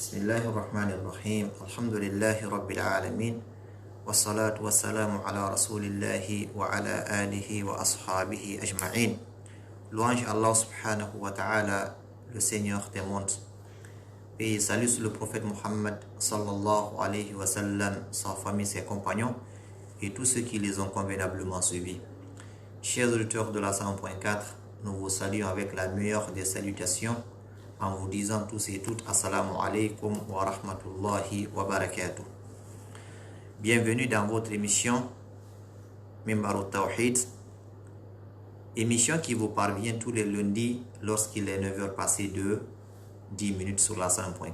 Bismillahirrahmanirrahim. Alhamdulillahi Rabbil Alamin. Wassalatu wassalamu ala rasulillahi wa ala alihi wa ashabihi ajma'in. Louange à Allah subhanahu wa ta'ala, le Seigneur des mondes. Et salut sur le prophète Muhammad sallallahu alayhi wa sallam, sa famille, ses compagnons et tous ceux qui les ont convenablement suivis. Chers auditeurs de la 100.4, nous vous saluons avec la meilleure des salutations en vous disant tous et toutes Assalamu alaikum wa rahmatullahi wa barakatuh. Bienvenue dans votre émission Mimbarut Tawhid, émission qui vous parvient tous les lundis lorsqu'il est 9h passé de 10 minutes sur la 100.4.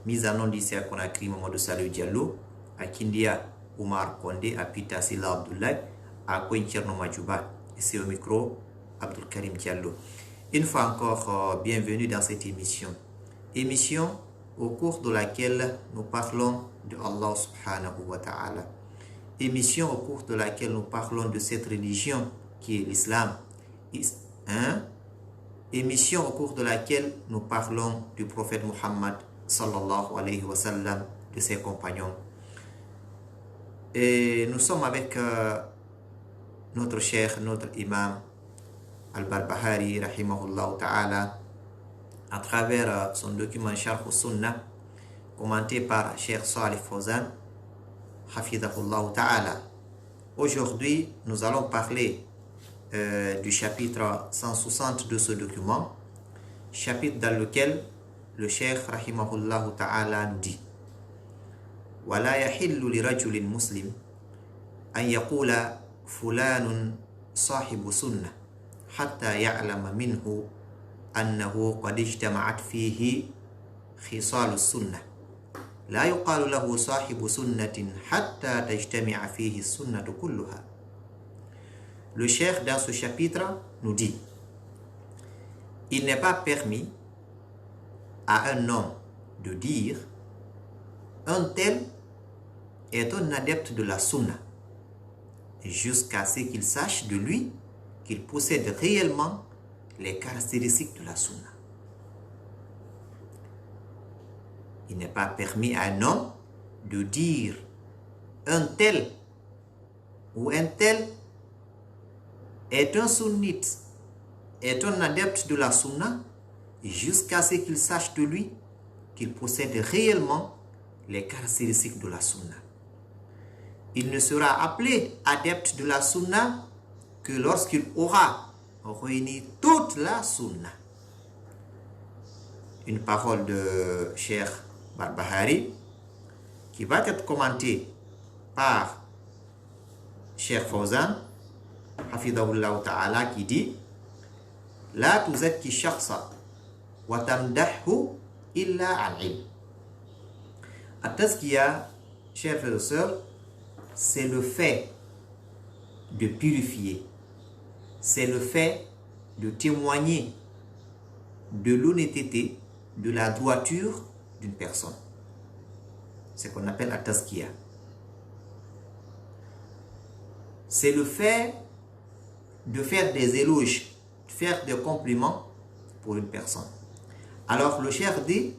Mise en nom d'ici à Conakry, Mamadou Salou Diallo, à Kindia, Oumar Kondé, à Pita Silla Abdoulaye, à Kouincherno Madjouba, et c'est au micro Abdul Karim Diallo. Une fois encore, bienvenue dans cette émission. Émission au cours de laquelle nous parlons de Allah subhanahu wa ta'ala. Émission au cours de laquelle nous parlons de cette religion qui est l'islam. Émission au cours de laquelle nous parlons du prophète Muhammad sallallahu alayhi wa sallam, de ses compagnons. Et nous sommes avec notre cheikh, notre imam, Al-Barbahari, rahimahullah ta'ala, à travers son document Sharh al-Sunnah, commenté par Cheikh Salih Fawzan, hafidhahullah ta'ala. Aujourd'hui, nous allons parler du chapitre 160 de ce document, chapitre dans lequel le Cheikh, rahimahullah ta'ala, nous dit وَلَا يَحِلُّ لِرَجُلٍ مُسْلِمٍ أَنْ يَقُولَ فُلَانٌ صَاحِبُ سُنَّةٍ حتى يعلم منه أنه قد اجتمعت فيه خصال السنة لا يقال له صاحب سنة حتى تجتمع فيه السنة كلها. Le cheikh dans ce chapitre nous dit: il n'est pas permis à un homme de dire un tel est un adepte de la sunna jusqu'à ce qu'il sache de lui qu'il possède réellement les caractéristiques de la sunna. Il n'est pas permis à un homme de dire un tel ou un tel est un sunnite, est un adepte de la sunna, jusqu'à ce qu'il sache de lui qu'il possède réellement les caractéristiques de la sunna. Il ne sera appelé adepte de la sunna que lorsqu'il aura réuni toute la sunna. Une parole de Cheikh Barbahari qui va être commentée par Cheikh Fawzan, hafidhahullah ta'ala, qui dit: La tuzakki shakhsa wa tamdahhu illa al-ilm. At-tazkiya, chers frères et sœurs, c'est le fait de purifier, c'est le fait de témoigner de l'honnêteté, de la droiture d'une personne. C'est ce qu'on appelle at-tazkiya. C'est le fait de faire des éloges, de faire des compliments pour une personne. Alors le cheikh dit: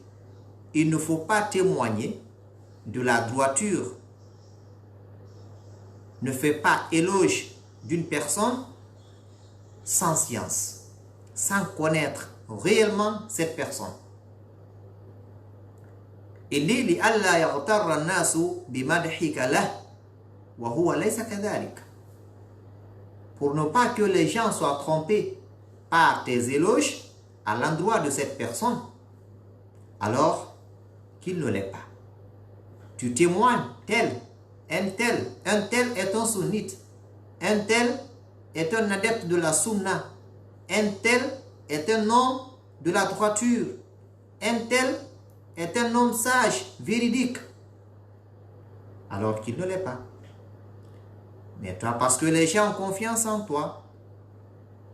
il ne faut pas témoigner de la droiture, ne fait pas éloge d'une personne sans science, sans connaître réellement cette personne. Inni li alla yaghtarra an-nasu bimadhika lah wa huwa laysa kadhalik. Pour ne pas que les gens soient trompés par tes éloges à l'endroit de cette personne, alors qu'il ne l'est pas. Tu témoignes un tel est un sunnite, un tel est un adepte de la sunna, un tel est un homme de la droiture, un tel est un homme sage, véridique, alors qu'il ne l'est pas. Mais toi, parce que les gens ont confiance en toi,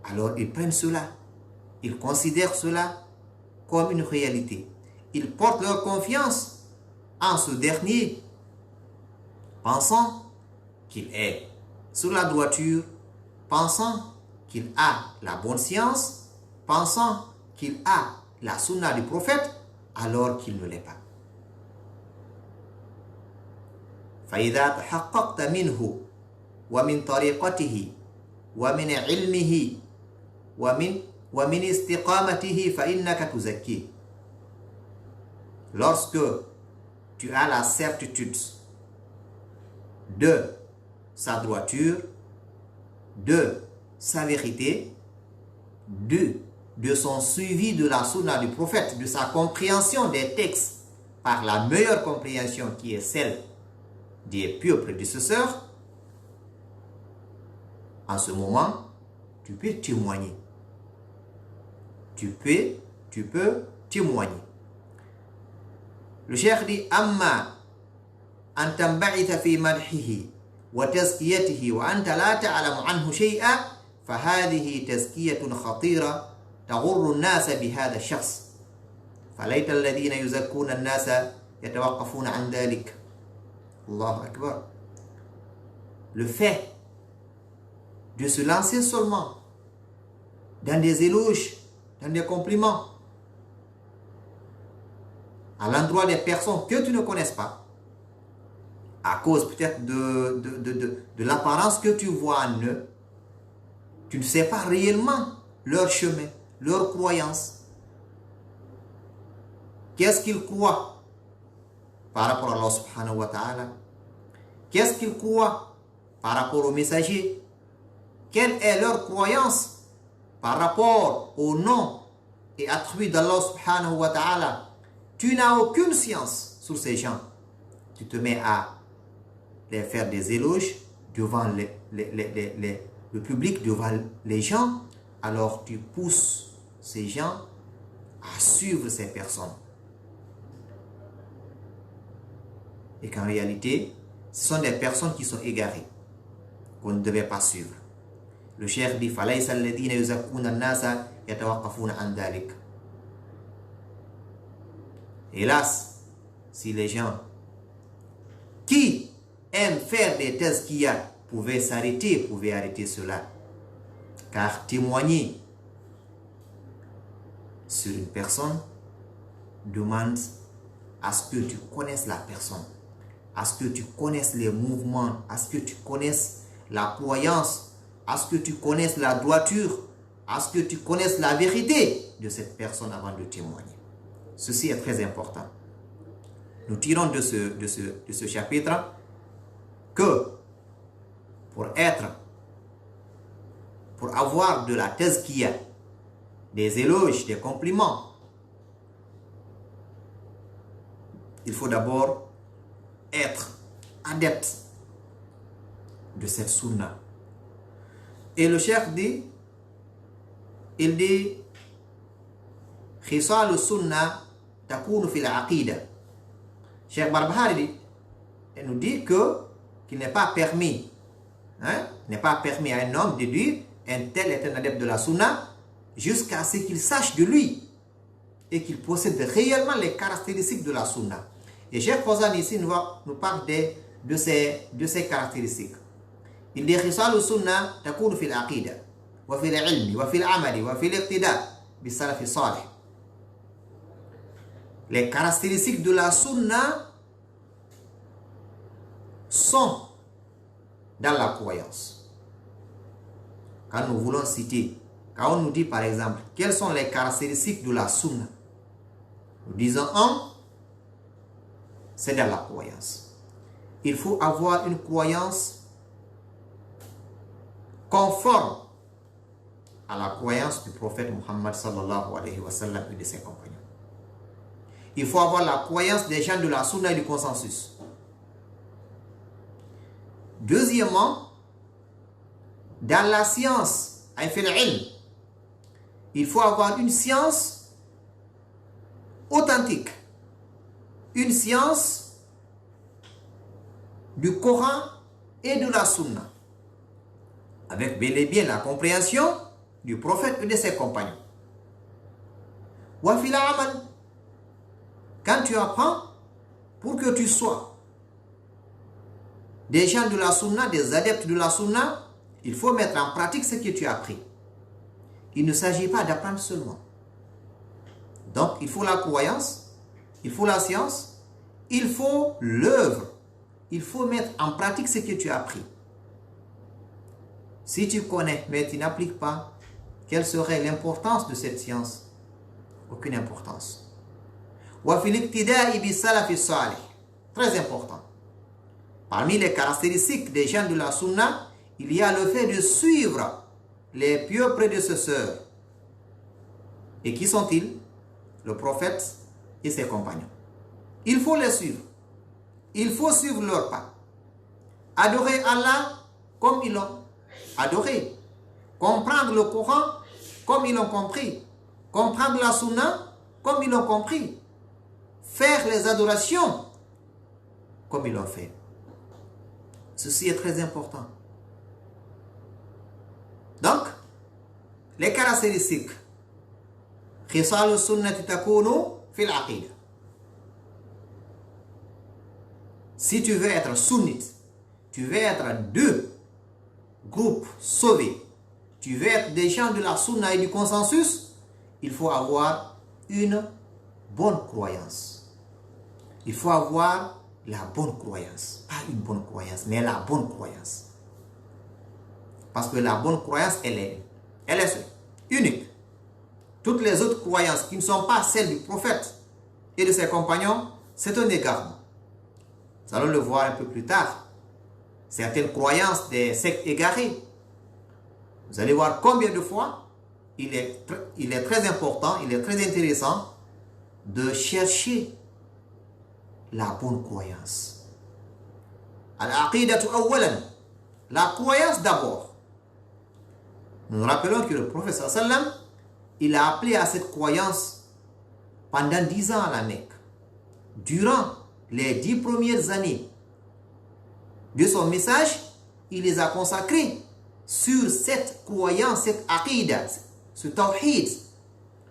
alors ils prennent cela, ils considèrent cela comme une réalité. Ils portent leur confiance en ce dernier, pensant qu'il est sur la droiture, pensant qu'il a la bonne science, pensant qu'il a la sunna du prophète, alors qu'il ne l'est pas. فإذا تحققت منه ومن طريقته ومن علمه ومن استقامته فإنك تزكيه. Lorsque tu as la certitude de sa droiture, de sa vérité, de son suivi de la sunna du prophète, de sa compréhension des textes par la meilleure compréhension qui est celle des pieux prédécesseurs, en ce moment, tu peux témoigner. Tu peux témoigner. Le cheikh dit Amma an tanba'itha fi madhihi wa tazkiyatihi wa anta la ta'lamu anhu shay'a fa hadhihi tazkiyatun khatira taghurru an-nasa bi hadha ash-shakhs falayta alladhina yuzakkuna an-nasa yatawaqqafuna 'an dhalik. Allahu akbar. Le fait de se lancer seulement dans des éloges, dans des compliments à l'endroit des personnes que tu ne connaisses pas, à cause peut-être de l'apparence que tu vois en eux, tu ne sais pas réellement leur chemin, leur croyance. Qu'est-ce qu'ils croient par rapport à Allah subhanahu wa ta'ala? Qu'est-ce qu'ils croient par rapport au messager? Quelle est leur croyance par rapport au nom et attributs d'Allah subhanahu wa ta'ala? Tu n'as aucune science sur ces gens. Tu te mets à les faire des éloges devant le public, devant les gens. Alors tu pousses ces gens à suivre ces personnes. Et qu'en réalité, ce sont des personnes qui sont égarées, qu'on ne devait pas suivre. Le cheikh dit فَلَيْسَ الَّذِينَ يُزَكُّونَ النَّاسَ يَتَوَقَّفُونَ عَنْ ذَلِكَ. Hélas, si les gens qui aiment faire des tazkiyat pouvaient s'arrêter, pouvaient arrêter cela. Car témoigner sur une personne demande à ce que tu connaisses la personne, à ce que tu connaisses les mouvements, à ce que tu connaisses la croyance, à ce que tu connaisses la droiture, à ce que tu connaisses la vérité de cette personne avant de témoigner. Ceci est très important. Nous tirons de ce chapitre que pour avoir de la tazkiya, des éloges, des compliments, il faut d'abord être adepte de cette sunna. Et le cheikh dit, il dit, khisal sunna takunu fil aqida. Cheikh Barbahari nous dit qu'il n'est pas permis, n'est pas permis à un homme de dire un tel est un adepte de la sunna jusqu'à ce qu'il sache de lui et qu'il possède réellement les caractéristiques de la sunna. Et Cheikh Fawzan ici nous parle de ces caractéristiques. Il dit khisal sunna takunu fil aqida wa fil ilmi wa fil amali wa fil iqtida bis salaf salih. Les caractéristiques de la sunna sont dans la croyance. Quand nous voulons citer, quand on nous dit par exemple, quelles sont les caractéristiques de la sunna, nous disons c'est dans la croyance. Il faut avoir une croyance conforme à la croyance du prophète Muhammad sallallahu alayhi wa sallam et de ses compagnons. Il faut avoir la croyance des gens de la sunna et du consensus. Deuxièmement, dans la science, il faut avoir une science authentique, une science du Coran et de la sunna, avec bel et bien la compréhension du prophète et de ses compagnons. Wa fil amal. Quand tu apprends, pour que tu sois des gens de la sunna, des adeptes de la sunna, il faut mettre en pratique ce que tu as appris. Il ne s'agit pas d'apprendre seulement. Donc, il faut la croyance, il faut la science, il faut l'œuvre. Il faut mettre en pratique ce que tu as appris. Si tu connais, mais tu n'appliques pas, quelle serait l'importance de cette science? Aucune importance. Très important. Parmi les caractéristiques des gens de la Sunna, il y a le fait de suivre les pieux prédécesseurs. Et qui sont-ils? Le prophète et ses compagnons. Il faut les suivre. Il faut suivre leurs pas. Adorer Allah comme ils l'ont adoré. Comprendre le Coran comme ils l'ont compris. Comprendre la Sunna comme ils l'ont compris. Faire les adorations comme ils l'ont fait. Ceci est très important. Donc, les caractéristiques. Khisal sunnati takunu fil aqida. Si tu veux être sunnite, tu veux être deux groupes sauvés, tu veux être des gens de la sunna et du consensus, il faut avoir une bonne croyance. Il faut avoir la bonne croyance. Pas une bonne croyance, mais la bonne croyance. Parce que la bonne croyance, elle est unique. Toutes les autres croyances qui ne sont pas celles du prophète et de ses compagnons, c'est un égarement. Nous allons le voir un peu plus tard. Certaines croyances des sectes égarées. Vous allez voir combien de fois il est très important, il est très intéressant de chercher la bonne croyance. Al-aqidatu awwalan. La croyance d'abord. Nous nous rappelons que le prophète sallam, il a appelé à cette croyance pendant 10 ans à la Mecque. Durant les 10 premières années de son message, il les a consacrés sur cette croyance, cette aqida, ce tawhid,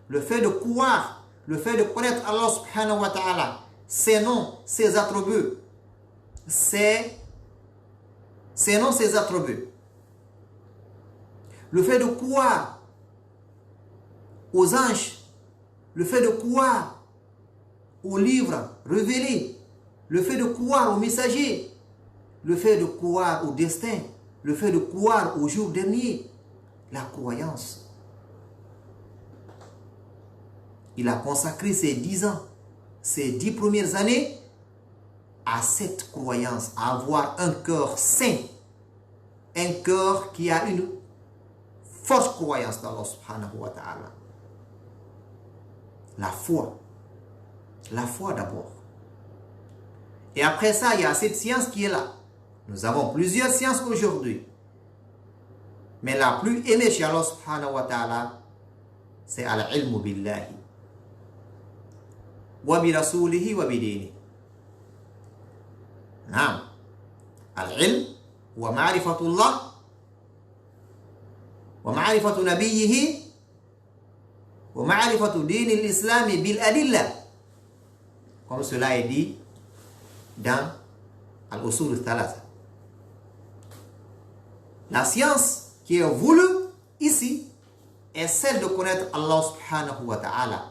le fait de croire, le fait de connaître Allah subhanahu wa ta'ala, ses noms, ses attributs, ses noms, ses attributs. Le fait de croire aux anges, le fait de croire aux livres révélés, le fait de croire aux messagers, le fait de croire au destin, le fait de croire au jour dernier, la croyance. Il a consacré ses 10 ans, ses 10 premières années à cette croyance, à avoir un cœur saint, un cœur qui a une forte croyance dans Allah subhanahu wa ta'ala. La foi d'abord. Et après ça, il y a cette science qui est là. Nous avons plusieurs sciences aujourd'hui. Mais la plus aimée chez Allah subhanahu wa ta'ala, c'est al-ilmu billahi. Wa bi rasulihi wa bi dini. Naam. Al-ilm wa ma'rifatullah wa ma'rifatu nabiyyihi wa ma'rifatu dini al-islami bil adilla. Comme cela est dit dans Al-Usul al-Thalatha. La science qui est voulue ici est celle de connaître Allah subhanahu wa ta'ala,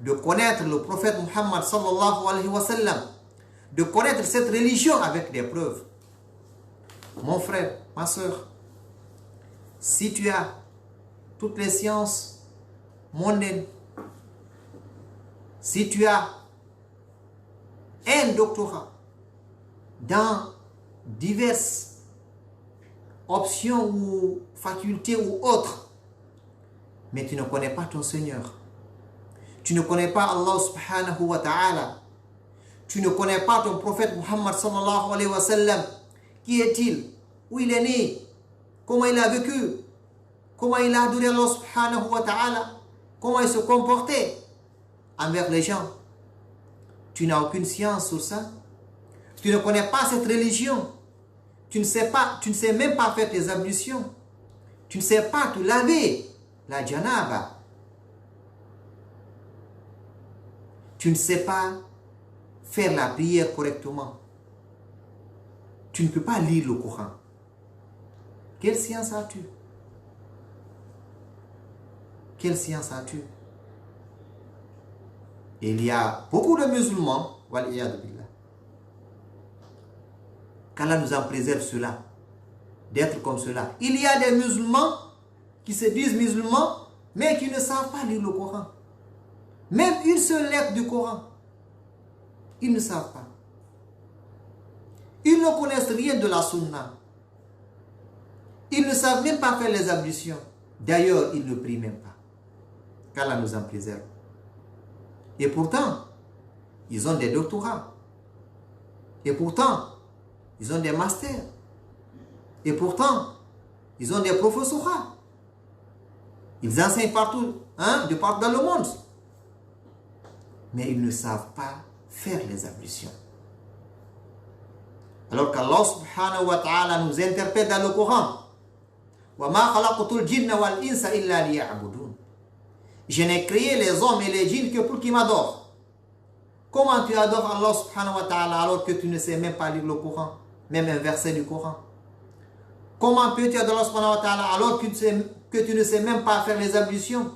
de connaître le prophète Muhammad sallallahu alayhi wa sallam, de connaître cette religion avec des preuves. Mon frère, ma soeur, si tu as toutes les sciences mondaines, si tu as un doctorat dans diverses options ou facultés ou autres, mais tu ne connais pas ton Seigneur, tu ne connais pas Allah subhanahu wa ta'ala, tu ne connais pas ton prophète Muhammad sallallahu alayhi wa sallam, qui est-il, où il est né, comment il a vécu, comment il a adoré Allah subhanahu wa ta'ala, comment il se comportait envers les gens. Tu n'as aucune science sur ça. Tu ne connais pas cette religion. Tu ne sais même pas faire tes ablutions. Tu ne sais pas te laver la janaba. Tu ne sais pas faire la prière correctement. Tu ne peux pas lire le Coran. Quelle science as-tu? Quelle science as-tu? Il y a beaucoup de musulmans, wal'iyadu billah, qu'Allah nous en préserve cela, d'être comme cela. Il y a des musulmans qui se disent musulmans, mais qui ne savent pas lire le Coran. Même une seule lettre du Coran, ils ne savent pas. Ils ne connaissent rien de la sunna. Ils ne savent même pas faire les ablutions. D'ailleurs, ils ne prient même pas. Qu'Allah nous en préserve. Et pourtant, ils ont des doctorats. Et pourtant, ils ont des masters. Et pourtant, ils ont des professorats. Ils enseignent partout, de partout dans le monde. Mais ils ne savent pas faire les ablutions. Alors qu'Allah subhanahu wa ta'ala nous interpelle dans le Coran. وَمَا خَلَقْتُ الْجِنَّ وَالْإِنسَ إِلَّا لِيَعْبُدُونَ. Je n'ai créé les hommes et les djinns que pour qu'ils m'adorent. Comment tu adores Allah subhanahu wa ta'ala alors que tu ne sais même pas lire le Coran, même un verset du Coran? Comment peux-tu adorer Allah subhanahu wa ta'ala alors que tu ne sais même pas faire les ablutions?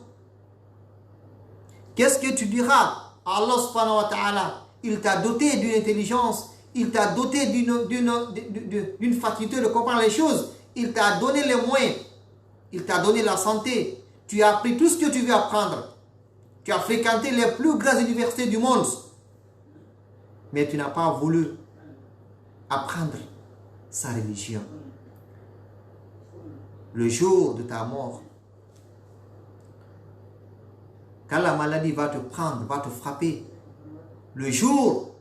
Qu'est-ce que tu diras à Allah subhanahu wa ta'ala? Il t'a doté d'une intelligence, il t'a doté d'une faculté de comprendre les choses, il t'a donné les moyens, il t'a donné la santé, tu as appris tout ce que tu veux apprendre, tu as fréquenté les plus grandes universités du monde, mais tu n'as pas voulu apprendre sa religion. Le jour de ta mort, quand la maladie va te prendre, va te frapper, le jour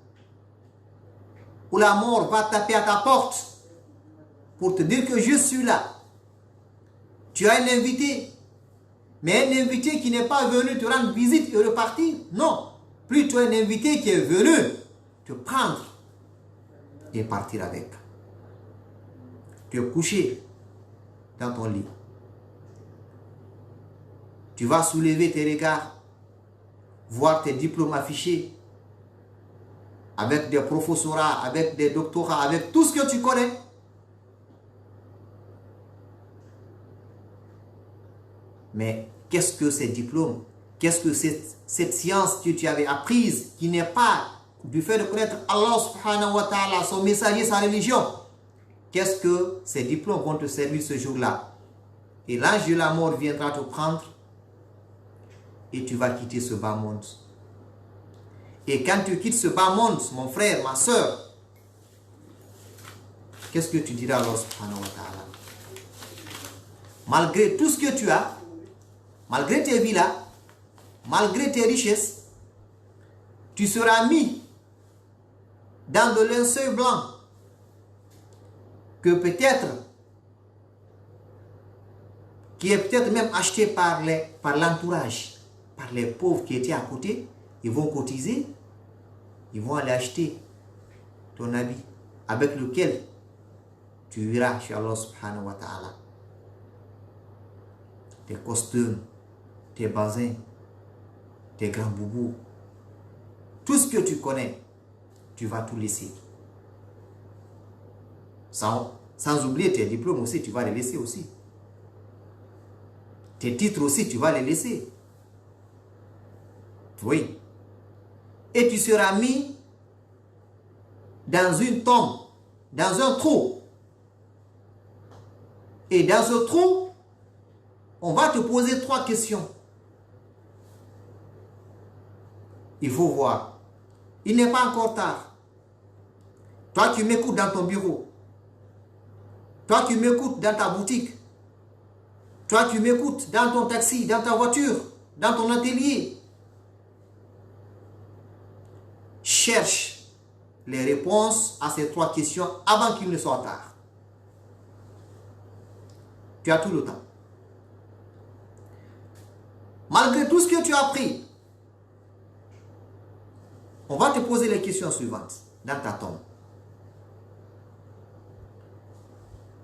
où la mort va taper à ta porte pour te dire que je suis là, tu as un invité, mais un invité qui n'est pas venu te rendre visite et repartir. Non, plutôt un invité qui est venu te prendre et partir avec. Tu es couché dans ton lit. Tu vas soulever tes regards, voir tes diplômes affichés, avec des professorats, avec des doctorats, avec tout ce que tu connais. Mais qu'est-ce que ces diplômes? Qu'est-ce que cette science que tu avais apprise, qui n'est pas du fait de connaître Allah subhanahu wa ta'ala, son messager, sa religion? Qu'est-ce que ces diplômes vont te servir ce jour-là? Et l'ange de la mort viendra te prendre et tu vas quitter ce bas monde. Et quand tu quittes ce bas monde, mon frère, ma soeur, qu'est-ce que tu diras à Allah subhanahu wa ta'ala? Malgré tout ce que tu as, malgré tes villas, malgré tes richesses, tu seras mis dans de linceul blanc que peut-être, qui est peut-être même acheté par l'entourage, par les pauvres qui étaient à côté. Ils vont cotiser, ils vont aller acheter ton habit avec lequel tu iras chez Allah subhanahu wa ta'ala. Tes costumes, tes bazins, tes grands boubous, tout ce que tu connais, tu vas tout laisser. Sans oublier tes diplômes aussi, tu vas les laisser aussi. Tes titres aussi, tu vas les laisser. Oui. Et tu seras mis dans une tombe, dans un trou. Et dans ce trou, on va te poser 3 questions. Il faut voir. Il n'est pas encore tard. Toi, tu m'écoutes dans ton bureau. Toi, tu m'écoutes dans ta boutique. Toi, tu m'écoutes dans ton taxi, dans ta voiture, dans ton atelier. Cherche les réponses à ces 3 questions avant qu'il ne soit tard. Tu as tout le temps. Malgré tout ce que tu as appris, on va te poser les questions suivantes dans ta tombe.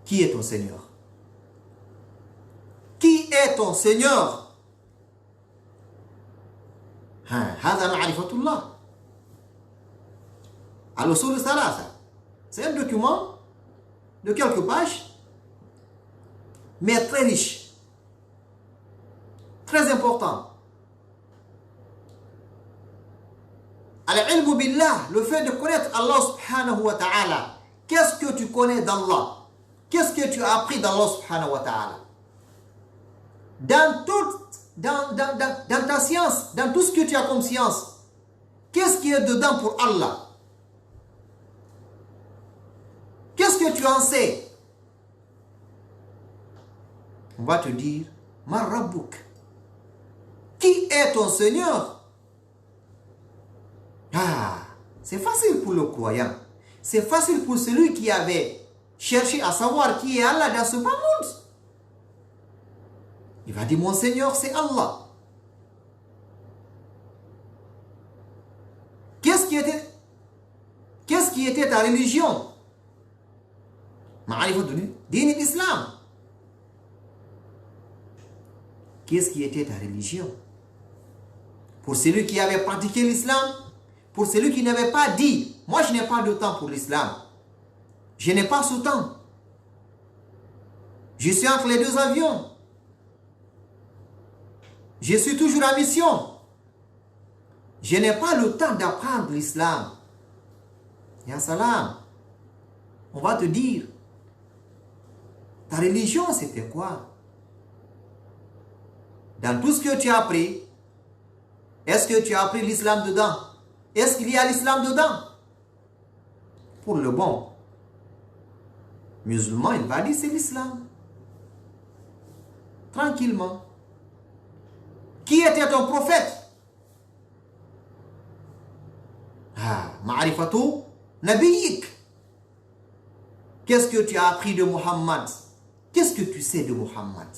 Qui est ton Seigneur? Qui est ton Seigneur? هذا معرفة الله. Al-Usul Thalatha. C'est un document de quelques pages, mais très riche, très important. Al-ilmu billah, le fait de connaître Allah subhanahu wa ta'ala. Qu'est-ce que tu connais d'Allah? Qu'est-ce que tu as appris d'Allah subhanahu wa ta'ala? Dans ta science, dans tout ce que tu as comme science, qu'est-ce qui est dedans pour Allah? Qu'est-ce que tu en sais? On va te dire, Ma Rabbouk. Qui est ton Seigneur? Ah, c'est facile pour le croyant. C'est facile pour celui qui avait cherché à savoir qui est Allah dans ce bas monde. Il va dire, mon Seigneur, c'est Allah. Qu'est-ce qui était ta religion? Ma'rifatul din l'islam. Qu'est-ce qui était ta religion? Pour celui qui avait pratiqué l'islam, pour celui qui n'avait pas dit, moi je n'ai pas de temps pour l'islam. Je n'ai pas ce temps. Je suis entre les deux avions. Je suis toujours en mission. Je n'ai pas le temps d'apprendre l'islam. Ya salam. On va te dire, ta religion c'était quoi? Dans tout ce que tu as appris, est-ce que tu as appris l'islam dedans? Est-ce qu'il y a l'islam dedans? Pour le bon musulman, il va dire c'est l'islam. Tranquillement. Qui était ton prophète? Ah, ma'rifatu nabiyik. Qu'est-ce que tu as appris de Muhammad? Qu'est-ce que tu sais de Muhammad?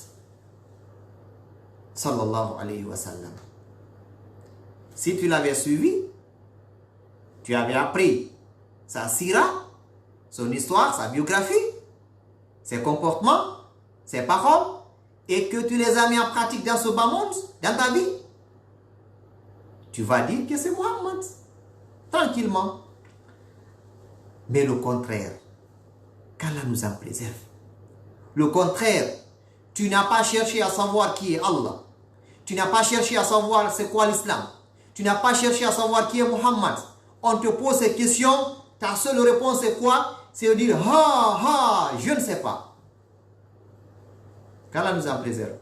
Sallallahu alayhi wa sallam. Si tu l'avais suivi, tu avais appris sa sira, son histoire, sa biographie, ses comportements, ses paroles, et que tu les as mis en pratique dans ce bas monde, dans ta vie, tu vas dire que c'est Muhammad. Tranquillement. Mais le contraire, qu'Allah nous en préserve. Le contraire, tu n'as pas cherché à savoir qui est Allah. Tu n'as pas cherché à savoir c'est quoi l'islam. Tu n'as pas cherché à savoir qui est Muhammad. On te pose ces questions, ta seule réponse c'est quoi? C'est de dire, je ne sais pas. Qu'Allah nous en préserve.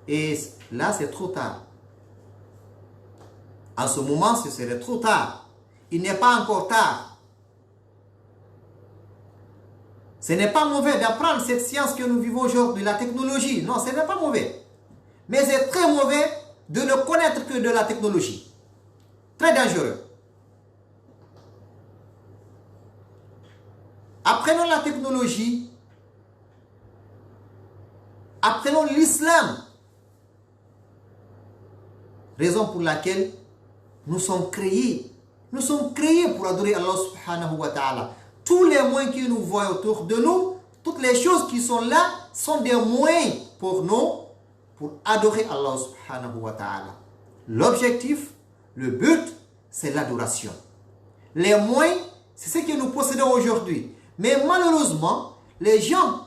Et là, c'est trop tard. En ce moment, ce serait trop tard. Il n'est pas encore tard. Ce n'est pas mauvais d'apprendre cette science que nous vivons aujourd'hui, la technologie. Non, ce n'est pas mauvais. Mais c'est très mauvais de ne connaître que de la technologie. Très dangereux. Apprenons la technologie. Apprenons l'islam. Raison pour laquelle nous sommes créés. Nous sommes créés pour adorer Allah subhanahu wa ta'ala. Tous les moyens que nous voyons autour de nous, toutes les choses qui sont là, sont des moyens pour nous, pour adorer Allah subhanahu wa ta'ala. L'objectif, le but, c'est l'adoration. Les moyens, c'est ce que nous possédons aujourd'hui. Mais malheureusement, les gens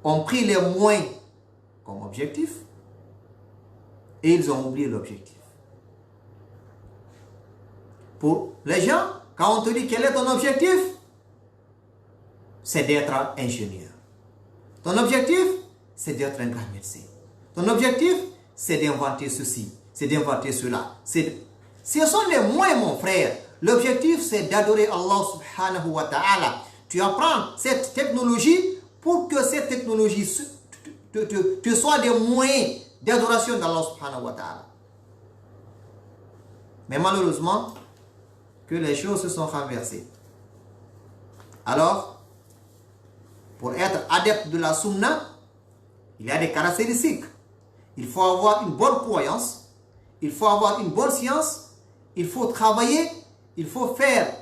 ont pris les moyens comme objectif et ils ont oublié l'objectif. Pour les gens, quand on te dit quel est ton objectif, c'est d'être ingénieur. Ton objectif, c'est d'être un grand médecin. Ton objectif, c'est d'inventer ceci, c'est d'inventer cela. Ce sont les moyens, mon frère. L'objectif, c'est d'adorer Allah subhanahu wa ta'ala. Tu apprends cette technologie pour que cette technologie te soit des moyens d'adoration d'Allah subhanahu wa ta'ala. Mais malheureusement, que les choses se sont renversées. Alors, pour être adepte de la sunna, il y a des caractéristiques. Il faut avoir une bonne croyance, il faut avoir une bonne science, il faut travailler, il faut faire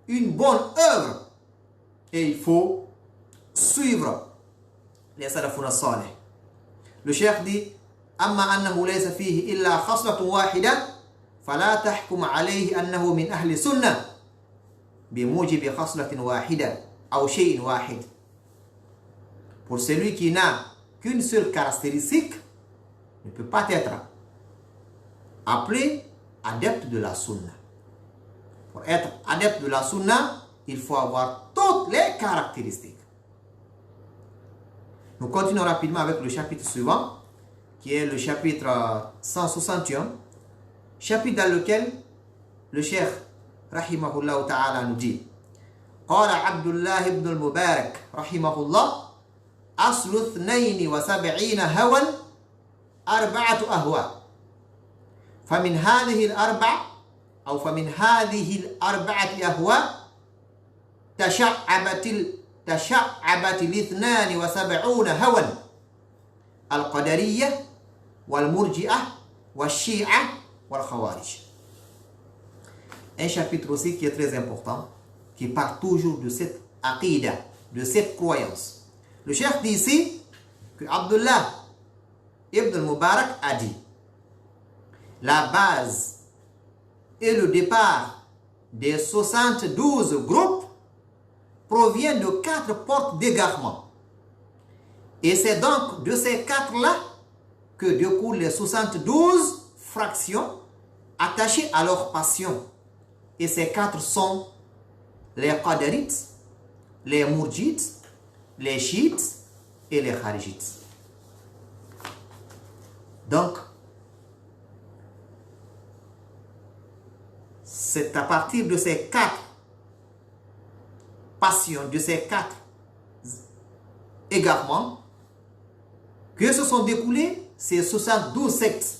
une bonne œuvre et il faut suivre les salafun salih. Le cheikh dit amma annahu laysa fihi illa khaslatun wahida fala tahkum alayhi annahu min ahli sunnah bimujibi khaslatin wahida aw shay'in wahid. Pour celui qui n'a qu'une seule caractéristique, ne peut pas être appelé adepte de la sunna. Pour être adepte de la sunna, il faut avoir toutes les caractéristiques. Nous continuons rapidement avec le chapitre suivant, qui est le chapitre 161, chapitre dans lequel le cheikh rahimahullah ta'ala nous dit: قال عبد الله بن المبارك رحمه الله: أصل 72 هوى 4 أهواء، فمن هذه الأربعة أهواء تشعبت 72 هوى: القدرية والمرجئة والشيعة والخوارج. Un chapitre aussi qui est très important, qui part toujours de cette aqidah, de cette croyance. Le cheikh dit ici que Abdullah ibn al-Mubarak a dit: la base et le départ des 72 groupes provient de 4 portes d'égarement. Et c'est donc de ces 4-là que découlent les 72 fractions attachées à leur passion. Et ces 4 sont les Qadarites, les Murjites, les Chiites et les Kharijites. Donc, c'est à partir de ces 4 passions, de ces 4 égarements, que se sont découlés ces 72 sectes.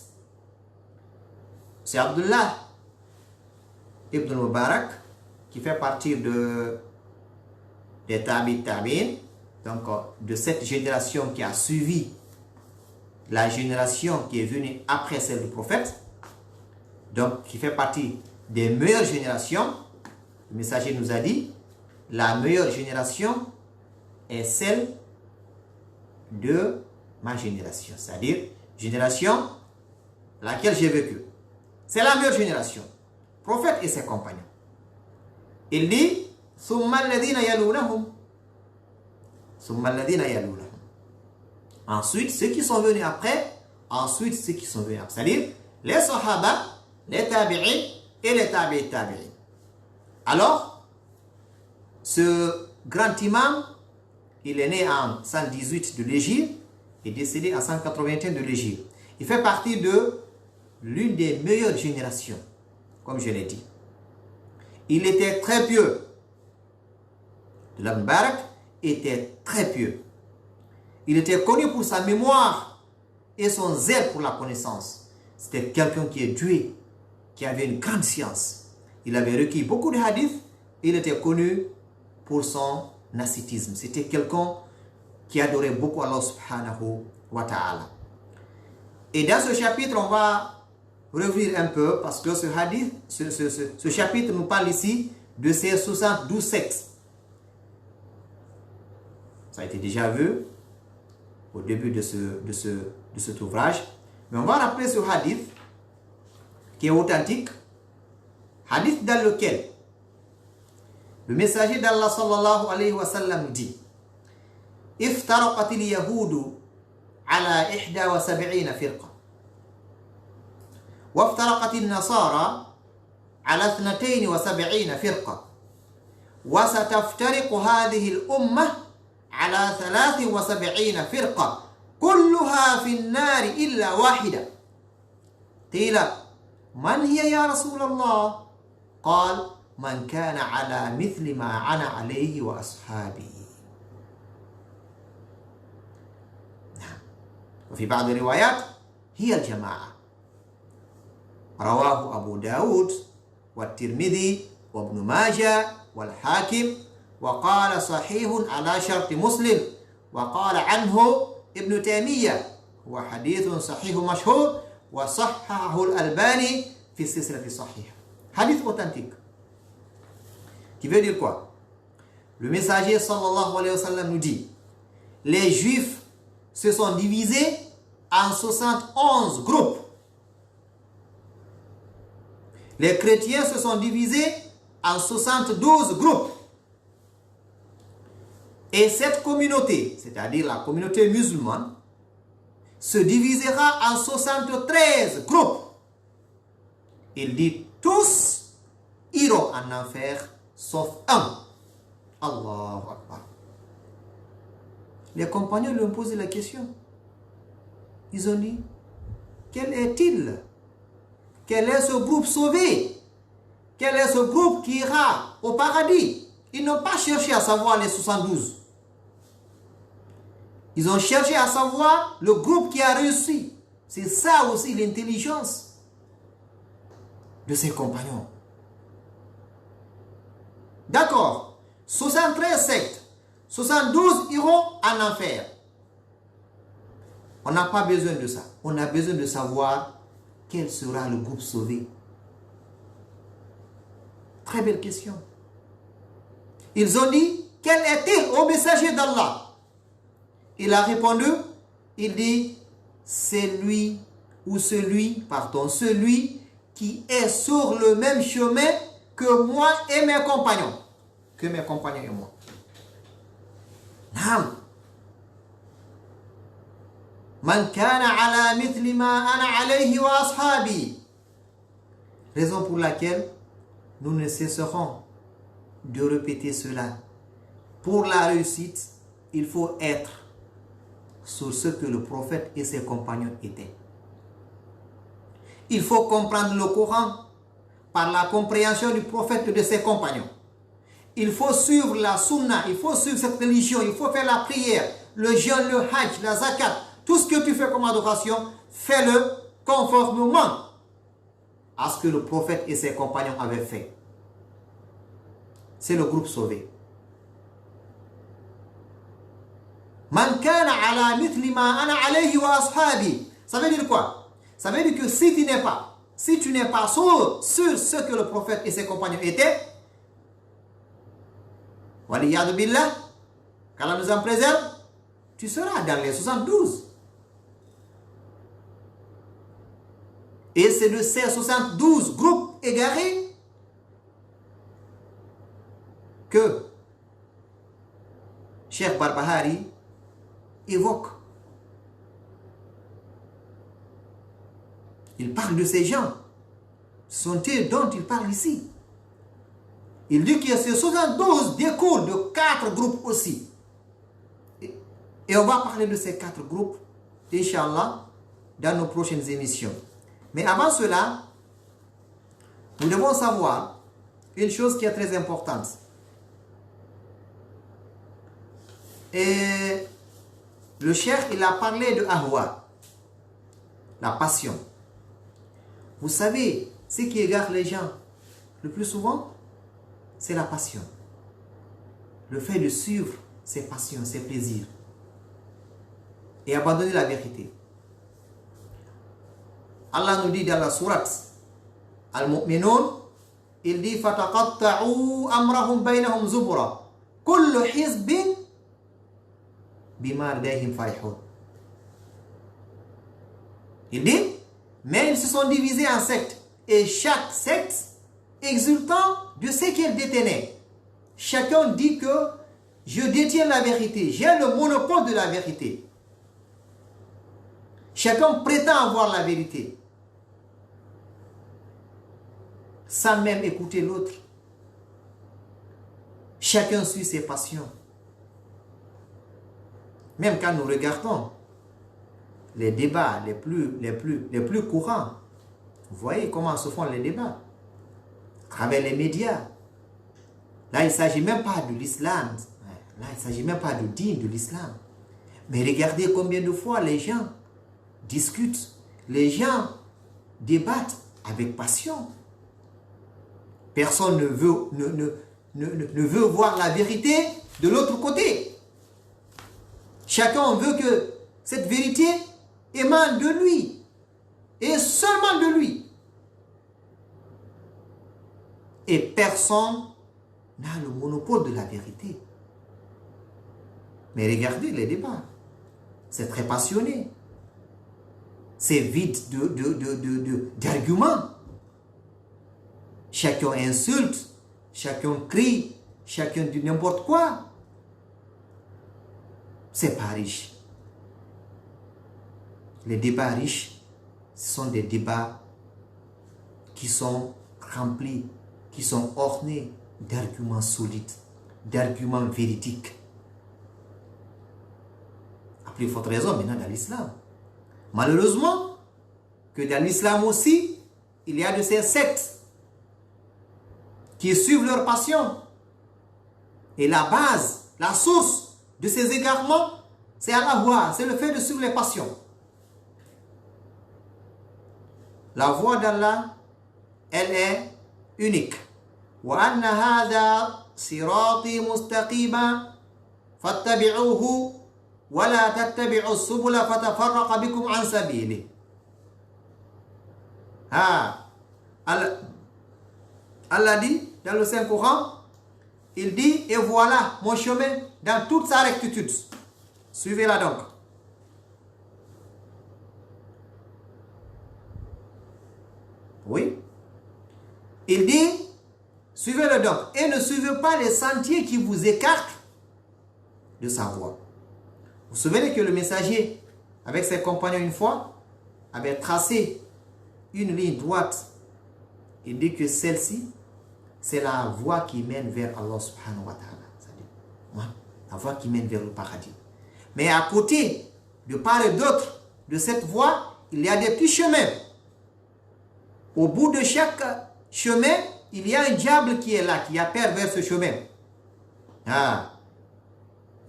C'est Abdullah ibn Mubarak qui fait partie des tabi'in, donc de cette génération qui a suivi la génération qui est venue après celle du prophète, donc qui fait partie des meilleures générations. Le messager nous a dit: la meilleure génération est celle de ma génération, c'est-à-dire génération laquelle j'ai vécu. C'est la meilleure génération, prophète et ses compagnons. Il dit: ensuite ceux qui sont venus après, c'est-à-dire les sahaba, les tabi'in et les tabi'in. Alors, ce grand imam, il est né en 118 de l'Hégire et décédé en 181 de l'Hégire. Il fait partie de l'une des meilleures générations, comme je l'ai dit. Il était très pieux. Abdullah ibn Mubarak était très pieux. Il était connu pour sa mémoire et son zèle pour la connaissance. C'était quelqu'un qui est doué, qui avait une grande science. Il avait requis beaucoup de hadiths. Il était connu pour son ascétisme. C'était quelqu'un qui adorait beaucoup Allah subhanahu wa ta'ala. Et dans ce chapitre, on va revenir un peu parce que ce hadith, ce chapitre nous parle ici de ces 72 sectes. Ça a été déjà vu au début de cet ouvrage. Mais on va rappeler ce hadith qui est authentique. Hadith dans lequel le messager d'Allah sallallahu alayhi wa sallam dit: Iftaraqat al-yahudu ala 71 firqa. وافترقت النصارى على 72 فرقة وستفترق هذه الأمة على 73 فرقة كلها في النار إلا واحدة. قيل: من هي يا رسول الله؟ قال: من كان على مثل ما أنا عليه وأصحابي. وفي بعض الروايات هي الجماعة. رواه أبو داود والترمذي وابن ماجه والحاكم وقال صحيح على شرط مسلم، وقال عنه ابن تيمية هو حديث صحيح مشهور وصححه الألباني في السلسلة الصحيحة. Hadith authentique. Qui veut dire quoi? Le messager sallallahu alayhi wa sallam nous dit: les juifs se sont divisés en 71 groupes. Les chrétiens se sont divisés en 72 groupes. Et cette communauté, c'est-à-dire la communauté musulmane, se divisera en 73 groupes. Il dit, tous iront en enfer, sauf un. Allahu Akbar. Les compagnons lui ont posé la question. Ils ont dit, quel est-il? Quel est ce groupe sauvé? Quel est ce groupe qui ira au paradis? Ils n'ont pas cherché à savoir les 72. Ils ont cherché à savoir le groupe qui a réussi. C'est ça aussi l'intelligence de ses compagnons. D'accord. 73 sectes. 72 iront en enfer. On n'a pas besoin de ça. On a besoin de savoir quel sera le groupe sauvé. Très belle question. Ils ont dit, quel est-il au messager d'Allah? Il a répondu, il dit, c'est lui ou celui qui est sur le même chemin que moi et mes compagnons. Que mes compagnons et moi. Naam. Man kana ala mithli ma ana alayhi wa ashabi. Raison pour laquelle nous ne cesserons de répéter cela. Pour la réussite, il faut être sur ce que le prophète et ses compagnons étaient. Il faut comprendre le Coran par la compréhension du prophète et de ses compagnons. Il faut suivre la sunna, il faut suivre cette religion, il faut faire la prière, le jeûne, le hajj, la zakat. Tout ce que tu fais comme adoration, fais-le conformément à ce que le prophète et ses compagnons avaient fait. C'est le groupe sauvé. Man kana ala mithli ma ana alayhi wa ashabi. Ça veut dire quoi? Ça veut dire que si tu n'es pas sur ce que le prophète et ses compagnons étaient, waliyadu billah, qu'Allah nous en préserve, tu seras dans les 72. Et c'est de ces 72 groupes égarés que Cheikh Barbahari évoque. Il parle de ces gens. Ce sont eux dont il parle ici. Il dit que ces 72 découlent de 4 groupes aussi. Et on va parler de ces 4 groupes, Inch'Allah, dans nos prochaines émissions. Mais avant cela, nous devons savoir une chose qui est très importante. Et le cheikh, il a parlé de ahwa, la passion. Vous savez, ce qui égare les gens le plus souvent, c'est la passion. Le fait de suivre ses passions, ses plaisirs. Et abandonner la vérité. Allah nous dit dans la sourate Al-Mu'minun, il dit fataqatta'u amrahum baynahum zubura kullu hizbin bima ladayhim farihun. Il dit, mais ils se sont divisés en sectes et chaque secte exultant de ce qu'elle détenait. Chacun dit que je détiens la vérité, j'ai le monopole de la vérité. Chacun prétend avoir la vérité, sans même écouter l'autre. Chacun suit ses passions. Même quand nous regardons les débats les plus courants, vous voyez comment se font les débats à travers les médias. Là, il ne s'agit même pas de l'islam. Là, il ne s'agit même pas du dîn de l'islam. Mais regardez combien de fois les gens discutent, les gens débattent avec passion. Personne ne veut voir la vérité de l'autre côté. Chacun veut que cette vérité émane de lui et seulement de lui. Et personne n'a le monopole de la vérité. Mais regardez les débats. C'est très passionné. C'est vide d'arguments. Chacun insulte, chacun crie, chacun dit n'importe quoi. C'est pas riche. Les débats riches, ce sont des débats qui sont remplis, qui sont ornés d'arguments solides, d'arguments véridiques. À plus forte raison maintenant dans l'islam. Malheureusement, que dans l'islam aussi, il y a de ces sectes qui suivent leur passion. Et la base, la source de ces égarements, c'est Allah, c'est le fait de suivre les passions. La voie d'Allah, elle est unique. وَأَنَّ هَذَا صِرَاطِي مُسْتَقِيمًا فَاتَّبِعُوهُ وَلَا تَتَّبِعُوا السُّبُلَ فَتَفَرَّقَ بِكُمْ عَنْ سَبِيلِهِ. Allah dit dans le Saint-Coran, il dit, et voilà mon chemin dans toute sa rectitude. Suivez-la donc. Oui. Il dit, suivez-le donc. Et ne suivez pas les sentiers qui vous écartent de sa voie. Vous vous souvenez que le messager, avec ses compagnons une fois, avait tracé une ligne droite. Il dit que celle-ci, c'est la voie qui mène vers Allah subhanahu wa ta'ala. C'est-à-dire, la voie qui mène vers le paradis. Mais à côté, de part et d'autre de cette voie, il y a des petits chemins. Au bout de chaque chemin, il y a un diable qui est là, qui appelle vers ce chemin.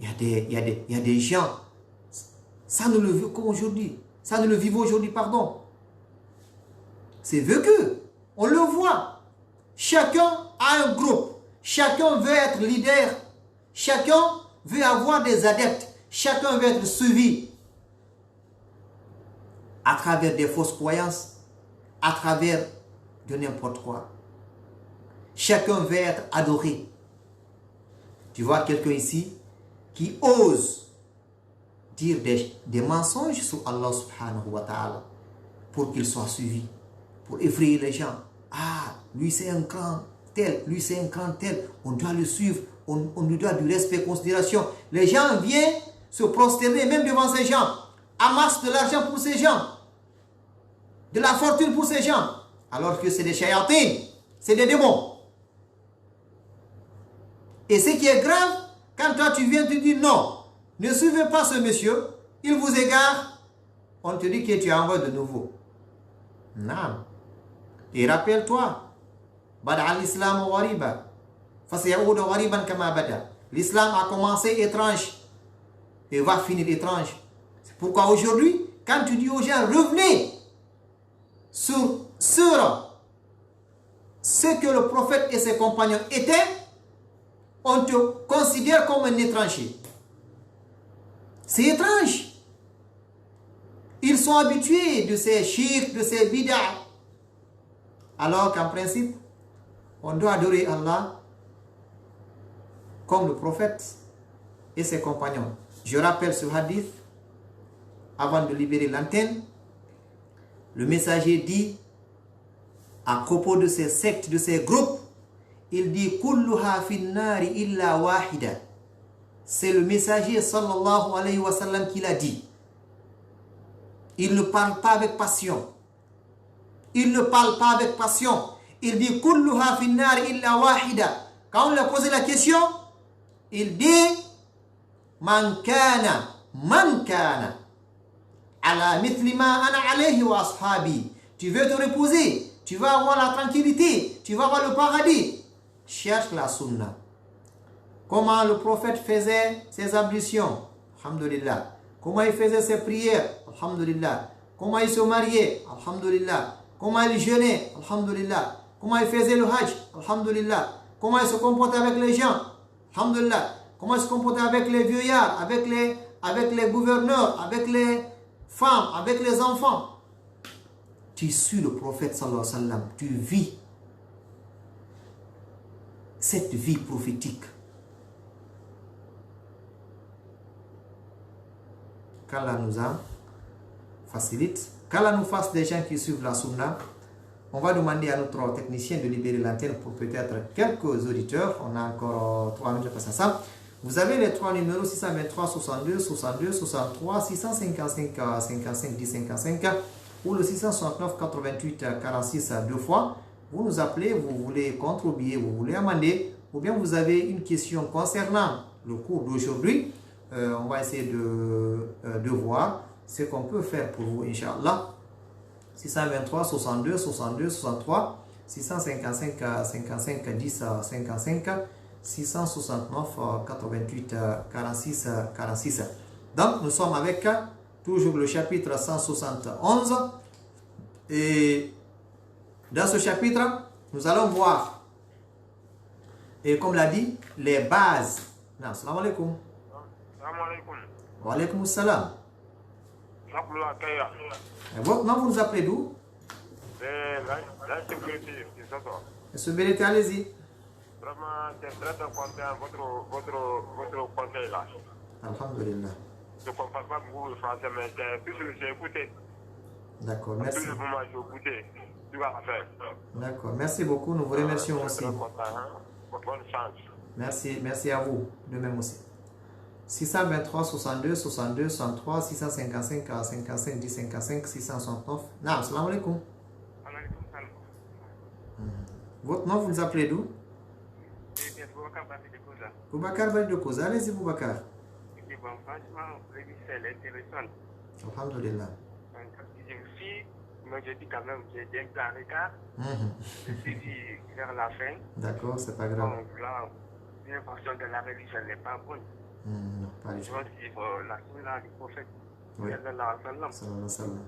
Il y a des gens, ça nous le vivons aujourd'hui. Ça nous le vivons aujourd'hui, pardon. C'est vécu. On le voit. Chacun a un groupe. Chacun veut être leader. Chacun veut avoir des adeptes. Chacun veut être suivi. À travers des fausses croyances. À travers de n'importe quoi. Chacun veut être adoré. Tu vois quelqu'un ici qui ose dire des mensonges sur Allah subhanahu wa ta'ala pour qu'il soit suivi, pour effrayer les gens. Lui c'est un grand tel, lui c'est un grand tel, on doit le suivre, on lui doit du respect, considération. Les gens viennent se prosterner même devant ces gens, amassent de l'argent pour ces gens, de la fortune pour ces gens, alors que c'est des shayatines, c'est des démons. Et ce qui est grave, quand toi tu viens te dire non, ne suivez pas ce monsieur, il vous égare, on te dit que tu envoies de nouveau. Non. Et rappelle-toi, l'islam a commencé étrange et va finir étrange. C'est pourquoi aujourd'hui, quand tu dis aux gens, revenez sur ce que le prophète et ses compagnons étaient, on te considère comme un étranger. C'est étrange. Ils sont habitués de ces shirk, de ces bid'ah. Alors qu'en principe, on doit adorer Allah comme le prophète et ses compagnons. Je rappelle ce hadith avant de libérer l'antenne. Le messager dit à propos de ces sectes, de ces groupes, il dit kulluha finnari illa wahida. C'est le messager sallallahu alayhi wa sallam qui l'a dit. Il ne parle pas avec passion. Il ne parle pas avec passion. Il dit kulluha finnari illa wahida. Quand on lui a posé la question, il dit man kana ala mithli ma ana alayhi wa ashabi. Tu veux te reposer, tu vas avoir la tranquillité, tu vas avoir le paradis. Cherche la sunna. Comment le prophète faisait ses ablutions, alhamdulillah. Comment il faisait ses prières, alhamdulillah. Comment il se mariait, alhamdulillah. Comment il jeûnait, alhamdulillah. Comment il faisait le hajj, alhamdulillah. Comment il se comportait avec les gens, alhamdulillah. Comment il se comportait avec les vieillards, avec les gouverneurs, avec les femmes, avec les enfants. Tu suis le prophète sallallahu alayhi wa sallam, tu vis cette vie prophétique. Qu'Allah nous a facilite, qu'Allah nous fasse des gens qui suivent la sunna. On va demander à notre technicien de libérer l'antenne pour peut-être quelques auditeurs. On a encore 3 minutes pour ça. Vous avez les 3 numéros 623 62 62 63 655 55 10 55. ou le 669 88 46 deux fois. Vous nous appelez, vous voulez contribuer, vous voulez amender, ou bien vous avez une question concernant le cours d'aujourd'hui. On va essayer de voir ce qu'on peut faire pour vous, Inch'Allah. 623 62 62 63 655 55 10 55 669 88 46 46. Donc nous sommes avec toujours le chapitre 171 et dans ce chapitre nous allons voir, et comme l'a dit, les bases. Assalamu alaikum. Wa alaikum salam. Votre nom, vous nous appelez d'où? Monsieur Bélété, allez-y. Vraiment, c'est très important votre conseil là. Alhamdulillah. Je ne comprends pas beaucoup le français, mais tout ce que j'ai écouté. D'accord, merci. Tout le moment, j'ai écouté. Tu vas faire. D'accord, merci beaucoup. Nous vous remercions aussi. Bonne chance. Merci à vous. De même aussi. 623 62 62 63 655 55 10 55 669. Naam, salam alaikum. Votre nom, vous nous appelez d'où? Boubacar Bali de Koza. Allez-y, Boubacar. Franchement, c'est intéressant. Alhamdulillah. Moi, je dis quand même, j'ai bien un regard. Je suis vers la fin. D'accord, c'est pas grave. Donc là, une fonction de la religion n'est pas bonne. Non, pas du Je tout. dois suivre la sunna du prophète. Oui. Sallallahu alayhi wa sallam. Sallallahu alayhi wa sallam.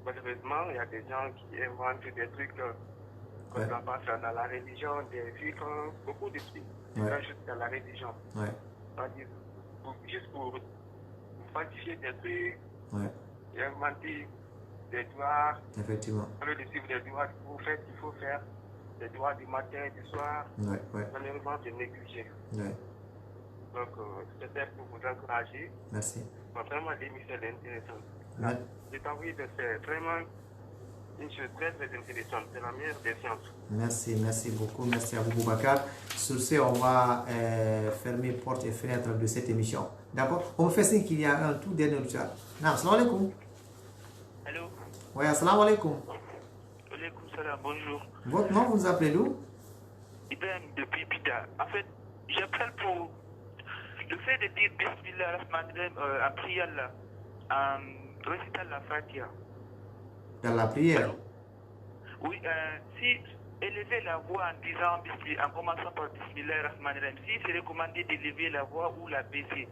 Malheureusement, il y a des gens qui inventent des trucs qu'on ne doit pas faire dans la religion, des trucs, beaucoup de trucs. Des choses dans la religion. Ouais. C'est-à-dire, juste pour quantifier des trucs, et inventer des doigts. Effectivement. Au lieu de suivre des doigts du prophète, il faut faire des doigts du matin et du soir. Malheureusement, c'est négligé. Donc, c'était pour vous encourager. Merci. Vraiment, l'émission est intéressante. J'ai envie de faire vraiment une chose très très intéressante. C'est la meilleure des sciences. Merci beaucoup. Merci à vous, Boubacar. Sur ce, on va fermer portes et fenêtres de cette émission. D'accord? On me fait signe qu'il y a un tout dernier chat. Non, salam alaikum. Allô? Oui, assalamu alaikum. Alaikum salam, bonjour. Votre nom, vous nous appelez d'où? Ibrahim depuis Pita. En fait, j'appelle pour le fait de dire Bismillah en prière là, en récitant la Fatiha. Dans la prière? Allô? Oui, si élever la voix en disant Bismillah, en commençant par Bismillah si c'est recommandé d'élever la voix ou la baisser.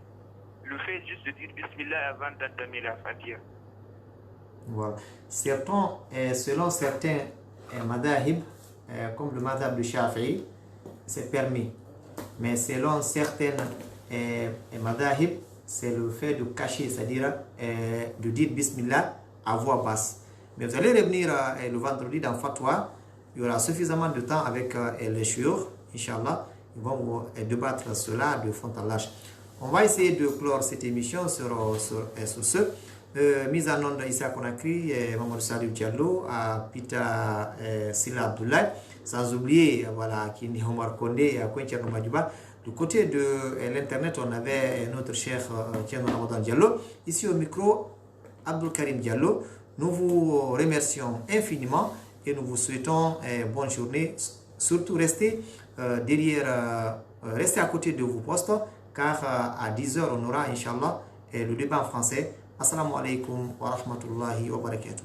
Le fait juste de dire Bismillah avant d'entamer la Fatiha. Voilà. Selon certains madhahib, comme le madhab de Shafi'i, c'est permis. Mais selon certaines madhahib, c'est le fait de cacher, c'est-à-dire de dire Bismillah à voix basse. Mais vous allez revenir le vendredi dans Fatwa. Il y aura suffisamment de temps avec les chouyours, Inch'Allah. Ils vont débattre cela de fond en large. On va essayer de clore cette émission sur ce. Mise en onde Issa Konakri, Mamadou Salif Diallo, à Pita Sila Abdoulaye, sans oublier Kini Omar Kondé, à Kouentia Nomadjuba. Du côté de l'internet, on avait notre cher Tiano Ramadan Diallo. Ici au micro, Abdul Karim Diallo. Nous vous remercions infiniment et nous vous souhaitons bonne journée. Surtout restez restez à côté de vos postes, car à 10h on aura Inch'Allah le débat en français. Assalamu alaikum wa rahmatullahi wa barakatuh.